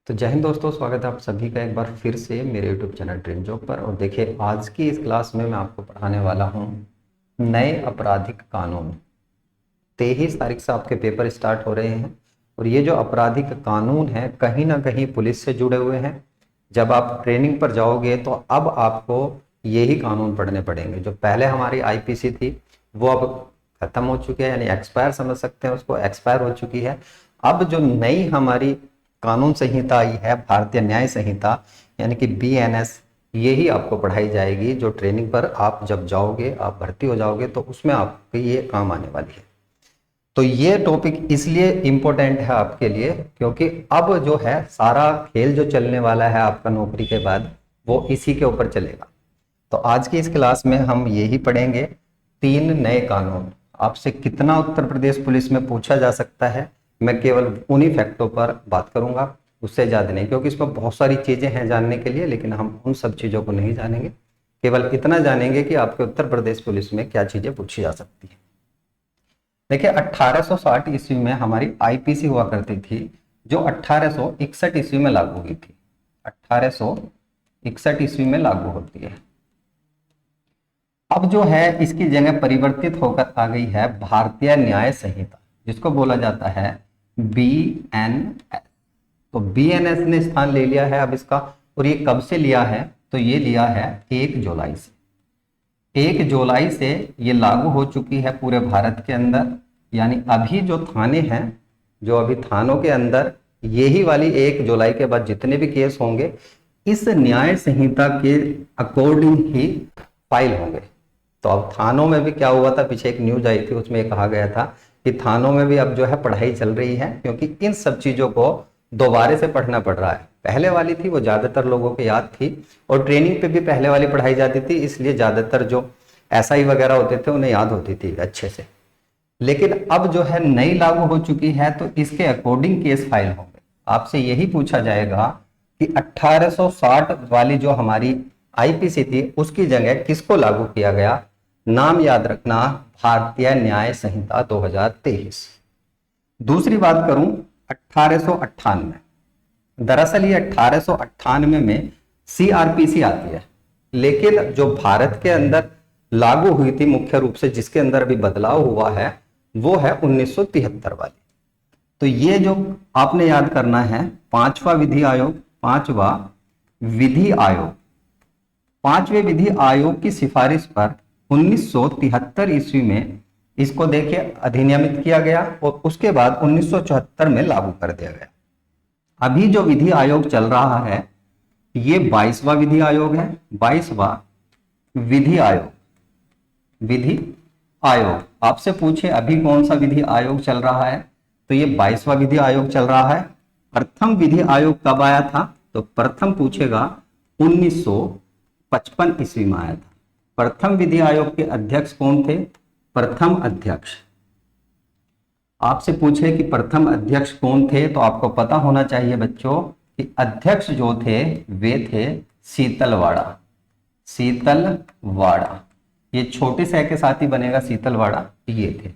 तो जय हिंद दोस्तों, स्वागत है आप सभी का एक बार फिर से मेरे YouTube चैनल ड्रीम जॉब पर। और देखिए, आज की इस क्लास में मैं आपको पढ़ाने वाला हूँ नए आपराधिक कानून। 23 तारीख से आपके पेपर स्टार्ट हो रहे हैं और ये जो आपराधिक कानून है कहीं ना कहीं पुलिस से जुड़े हुए हैं। जब आप ट्रेनिंग पर जाओगे तो अब आपको यही कानून पढ़ने पड़ेंगे। जो पहले हमारी आईपीसी थी वो अब खत्म हो चुकी है, यानी एक्सपायर समझ सकते हैं उसको, एक्सपायर हो चुकी है। अब जो नई हमारी कानून संहिता आई है, भारतीय न्याय संहिता यानी कि बीएनएस, यही आपको पढ़ाई जाएगी। जो ट्रेनिंग पर आप जब जाओगे, आप भर्ती हो जाओगे तो उसमें आपको ये काम आने वाली है। तो ये टॉपिक इसलिए इम्पोर्टेंट है आपके लिए क्योंकि अब जो है सारा खेल जो चलने वाला है आपका नौकरी के बाद वो इसी के ऊपर चलेगा। तो आज की इस क्लास में हम यही पढ़ेंगे, 3 नए कानून। आपसे कितना उत्तर प्रदेश पुलिस में पूछा जा सकता है, मैं केवल उन्हीं फैक्टों पर बात करूंगा, उससे ज़्यादा नहीं, क्योंकि इसमें बहुत सारी चीज़ें हैं जानने के लिए, लेकिन हम उन सब चीज़ों को नहीं जानेंगे। केवल इतना जानेंगे कि आपके उत्तर प्रदेश पुलिस में क्या चीज़ें पूछी जा सकती है। देखिए, 1860 ईस्वी में हमारी आईपीसी हुआ करती थी, जो 1861 ईस्वी में लागू हुई थी। 1861 ईस्वी में लागू होती है। अब जो है इसकी जगह परिवर्तित होकर आ गई है भारतीय न्याय संहिता, जिसको बोला जाता है बीएनएस। तो बीएनएस ने स्थान ले लिया है अब इसका। और ये कब से लिया है? तो ये लिया है 1 जुलाई से। 1 जुलाई से ये लागू हो चुकी है पूरे भारत के अंदर। यानी अभी जो थाने हैं, जो अभी थानों के अंदर यही वाली 1 जुलाई के बाद जितने भी केस होंगे इस न्याय संहिता के अकॉर्डिंग ही फाइल होंगे। तो अब थानों में भी क्या हुआ था, पीछे एक न्यूज आई थी, उसमें कहा गया था कि थानों में भी अब जो है पढ़ाई चल रही है, क्योंकि इन सब चीजों को दोबारा से पढ़ना पड़ रहा है। पहले वाली थी वो ज्यादातर लोगों को याद थी और ट्रेनिंग पे भी पहले वाली पढ़ाई जाती थी, इसलिए ज्यादातर जो एसआई वगैरह होते थे उन्हें याद होती थी अच्छे से। लेकिन अब जो है नई लागू हो चुकी है तो इसके अकॉर्डिंग केस फाइल होंगे। आपसे यही पूछा जाएगा कि 1860 वाली जो हमारी आईपीसी थी उसकी जगह किसको लागू किया गया। नाम याद रखना, भारतीय न्याय संहिता 2023। दूसरी बात करूं 1898, दरअसल ये 1898 में सीआरपीसी आती है, लेकिन जो भारत के अंदर लागू हुई थी मुख्य रूप से, जिसके अंदर अभी बदलाव हुआ है, वो है 1973 वाली। तो ये जो आपने याद करना है, पांचवा विधि आयोग, पांचवा विधि आयोग, पांचवें विधि आयोग की सिफारिश पर 1973 ईस्वी में इसको देखिए अधिनियमित किया गया और उसके बाद 1974 में लागू कर दिया गया। अभी जो विधि आयोग चल रहा है ये 22वां विधि आयोग है। 22वां विधि आयोग, विधि आयोग आपसे पूछे अभी कौन सा विधि आयोग चल रहा है, तो ये 22वां विधि आयोग चल रहा है। प्रथम विधि आयोग कब आया था? तो प्रथम पूछेगा 1955 ईस्वी में आया था। प्रथम विधि आयोग के अध्यक्ष कौन थे? प्रथम अध्यक्ष आपसे पूछे कि प्रथम अध्यक्ष कौन थे, तो आपको पता होना चाहिए बच्चों कि अध्यक्ष जो थे वे थे शीतलवाड़ा। शीतलवाड़ा, ये छोटे से के साथ ही बनेगा शीतलवाड़ा, ये थे।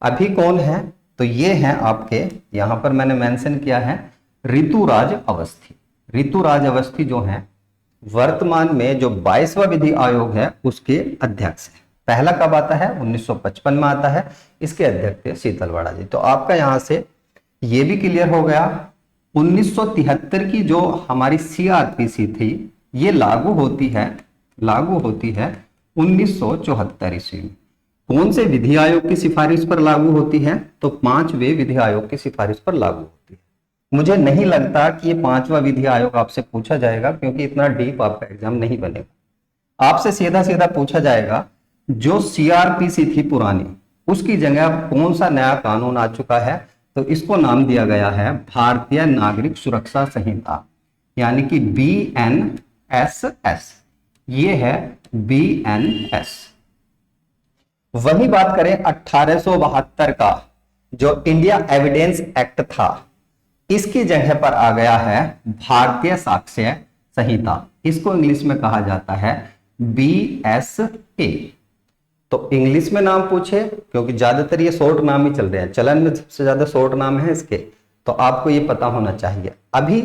अभी कौन है? तो ये हैं आपके, यहां पर मैंने मेंशन किया है ऋतुराज अवस्थी। ऋतुराज अवस्थी जो हैं वर्तमान में जो 22वां विधि आयोग है उसके अध्यक्ष है। पहला कब आता है? 1955 में आता है। इसके अध्यक्ष थे शीतलवाड़ा जी। तो आपका यहां से ये भी क्लियर हो गया। 1973 की जो हमारी सीआरपीसी थी ये लागू होती है 1974 ईस्वी में। कौन से विधि आयोग की सिफारिश पर लागू होती है? तो 5वें विधि आयोग की सिफारिश पर लागू होती है। मुझे नहीं लगता कि ये 5वां विधि आयोग आपसे पूछा जाएगा, क्योंकि इतना डीप आपका एग्जाम नहीं बनेगा। आपसे सीधा सीधा पूछा जाएगा जो सीआरपीसी थी पुरानी, उसकी जगह कौन सा नया कानून आ चुका है, तो इसको नाम दिया गया है भारतीय नागरिक सुरक्षा संहिता, यानी कि बीएनएसएस। ये है बीएनएस। वही बात करें 1872 का जो इंडिया एविडेंस एक्ट था, इसकी जगह पर आ गया है भारतीय साक्ष्य संहिता। इसको इंग्लिश में कहा जाता है बीएसए। तो इंग्लिश में नाम पूछे, क्योंकि ज्यादातर ये शॉर्ट नाम ही चल रहे हैं, चलन में सबसे ज्यादा शॉर्ट नाम है इसके, तो आपको ये पता होना चाहिए। अभी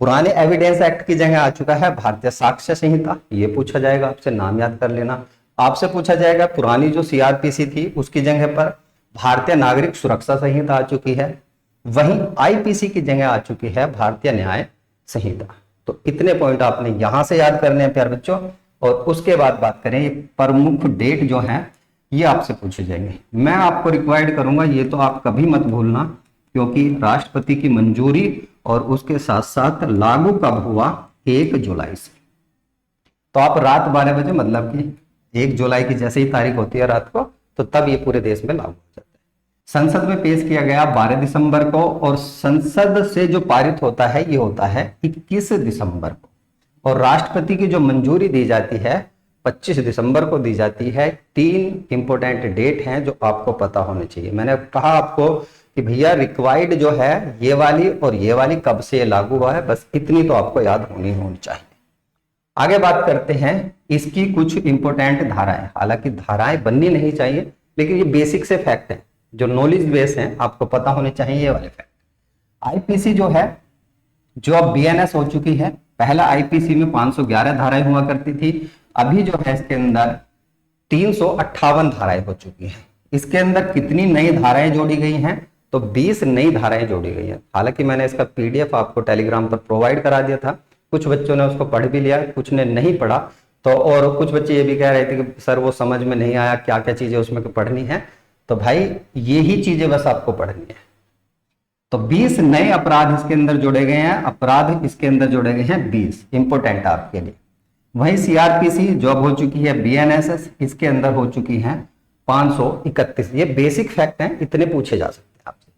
पुराने एविडेंस एक्ट की जगह आ चुका है भारतीय साक्ष्य संहिता, ये पूछा जाएगा आपसे, नाम याद कर लेना। आपसे पूछा जाएगा पुरानी जो सीआरपीसी थी उसकी जगह पर भारतीय नागरिक सुरक्षा संहिता आ चुकी है, वहीं आईपीसी की जगह आ चुकी है भारतीय न्याय संहिता। तो इतने पॉइंट आपने यहां से याद करने हैं प्यारे बच्चों। और उसके बाद बात करें, ये प्रमुख डेट जो है ये आपसे पूछे जाएंगे। मैं आपको रिक्वायर्ड करूंगा, ये तो आप कभी मत भूलना, क्योंकि राष्ट्रपति की मंजूरी और उसके साथ साथ लागू कब हुआ, 1 जुलाई से। तो आप रात 12 बजे, मतलब कि 1 जुलाई की जैसे ही तारीख होती है रात को, तो तब ये पूरे देश में लागू हो जाता है। संसद में पेश किया गया 12 दिसंबर को, और संसद से जो पारित होता है ये होता है 21 दिसंबर को, और राष्ट्रपति की जो मंजूरी दी जाती है 25 दिसंबर को दी जाती है। 3 इंपोर्टेंट डेट हैं जो आपको पता होने चाहिए। मैंने कहा आपको कि भैया रिक्वायर्ड जो है ये वाली और ये वाली कब से लागू हुआ है, बस इतनी तो आपको याद होनी चाहिए। आगे बात करते हैं इसकी कुछ इंपोर्टेंट धाराएं। हालांकि धाराएं बननी नहीं चाहिए, लेकिन ये बेसिक से फैक्ट है, जो नॉलेज बेस है, आपको पता होने चाहिए ये वाले फैक्ट। आईपीसी जो है, जो अब बीएनएस हो चुकी है, पहला आईपीसी में 511 धाराएं हुआ करती थी, अभी जो है इसके अंदर 358 धाराएं हो चुकी हैं। इसके अंदर कितनी नई धाराएं जोड़ी गई हैं, तो 20 नई धाराएं जोड़ी गई हैं। हालांकि मैंने इसका पीडीएफ आपको टेलीग्राम पर प्रोवाइड करा दिया था, कुछ बच्चों ने उसको पढ़ भी लिया, कुछ ने नहीं पढ़ा। तो और कुछ बच्चे ये भी कह रहे थे कि सर वो समझ में नहीं आया, क्या क्या चीजें उसमें पढ़नी है। तो भाई यही चीजें बस आपको पढ़नी है। तो 20 नए अपराध इसके अंदर जोड़े गए हैं, अपराध इसके अंदर जोड़े गए हैं 20, इंपोर्टेंट आपके लिए। वही सीआरपीसी जो अब हो चुकी है बीएनएसएस, इसके अंदर हो चुकी है 531। ये बेसिक फैक्ट हैं, इतने पूछे जा सकते हैं आपसे।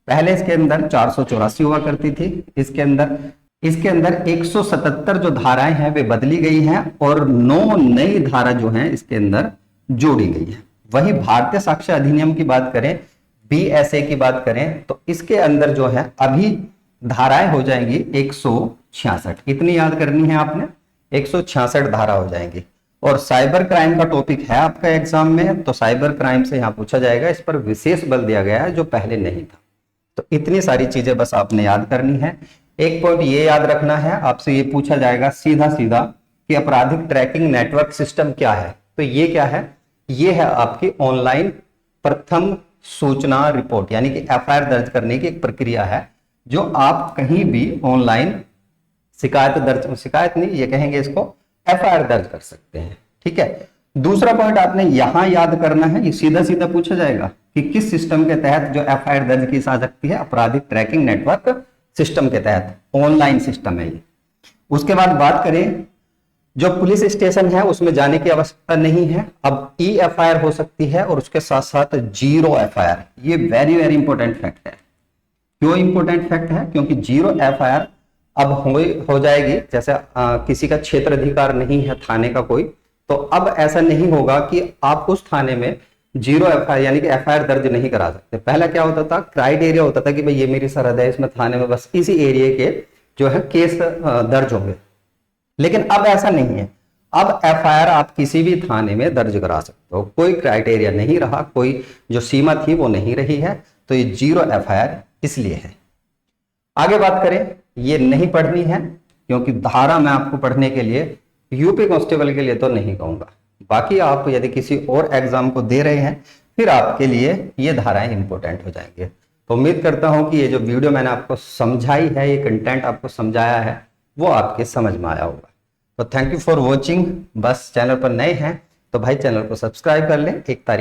पहले इसके अंदर 484 हुआ करती थी, इसके अंदर 177 जो धाराएं हैं वे बदली गई हैं, और 9 नई धारा जो हैं इसके अंदर जोड़ी गई है। वही भारतीय साक्ष्य अधिनियम की बात करें, बीएसए की बात करें, तो इसके अंदर जो है अभी धाराएं हो जाएंगी 166। इतनी याद करनी है आपने, 166 धारा हो जाएंगी। और साइबर क्राइम का टॉपिक है आपका एग्जाम में, तो साइबर क्राइम से यहां पूछा जाएगा, इस पर विशेष बल दिया गया है जो पहले नहीं था। तो इतनी सारी चीजें बस आपने याद करनी है। एक पॉइंट ये याद रखना है, आपसे ये पूछा जाएगा सीधा सीधा कि आपराधिक ट्रैकिंग नेटवर्क सिस्टम क्या है। तो ये क्या है, ये है आपकी ऑनलाइन प्रथम सूचना रिपोर्ट, यानी कि एफआईआर दर्ज करने की एक प्रक्रिया है, जो आप कहीं भी ऑनलाइन शिकायत नहीं, ये कहेंगे इसको, एफआईआर दर्ज कर सकते हैं। ठीक है। दूसरा पॉइंट आपने यहां याद करना है, ये सीधा सीधा पूछा जाएगा कि किस सिस्टम के तहत जो एफआईआर दर्ज की जा सकती है, आपराधिक ट्रैकिंग नेटवर्क सिस्टम के तहत, ऑनलाइन सिस्टम है ये। उसके बाद बात करें, जो पुलिस स्टेशन है उसमें जाने की आवश्यकता नहीं है, अब ई एफआईआर हो सकती है, और उसके साथ साथ 0 एफआईआर। ये वेरी वेरी इंपॉर्टेंट फैक्ट है। क्यों इंपॉर्टेंट फैक्ट है, क्योंकि 0 एफआईआर अब हो जाएगी। जैसे किसी का क्षेत्र अधिकार नहीं है थाने का कोई, तो अब ऐसा नहीं होगा कि आप उस थाने में 0 एफआईआर यानी कि एफआईआर दर्ज नहीं करा सकते। पहला क्या होता था, क्राइटेरिया होता था कि भाई ये मेरी सरहद है, इसमें थाने में बस इसी एरिया के जो है केस दर्ज होंगे। लेकिन अब ऐसा नहीं है, अब एफआईआर आप किसी भी थाने में दर्ज करा सकते हो, कोई क्राइटेरिया नहीं रहा, कोई जो सीमा थी वो नहीं रही है। तो ये 0 एफआईआर इसलिए है। आगे बात करें, ये नहीं पढ़नी है, क्योंकि धारा मैं आपको पढ़ने के लिए यूपी कांस्टेबल के लिए तो नहीं कहूंगा। बाकी आप यदि किसी और एग्जाम को दे रहे हैं, फिर आपके लिए ये धाराएं इंपॉर्टेंट हो जाएंगे। तो उम्मीद करता हूं कि ये जो वीडियो मैंने आपको समझाई है, ये कंटेंट आपको समझाया है, वो आपके समझ में आया होगा। तो थैंक यू फॉर वॉचिंग। बस चैनल पर नए हैं तो भाई चैनल को सब्सक्राइब कर लें। 1 तारीख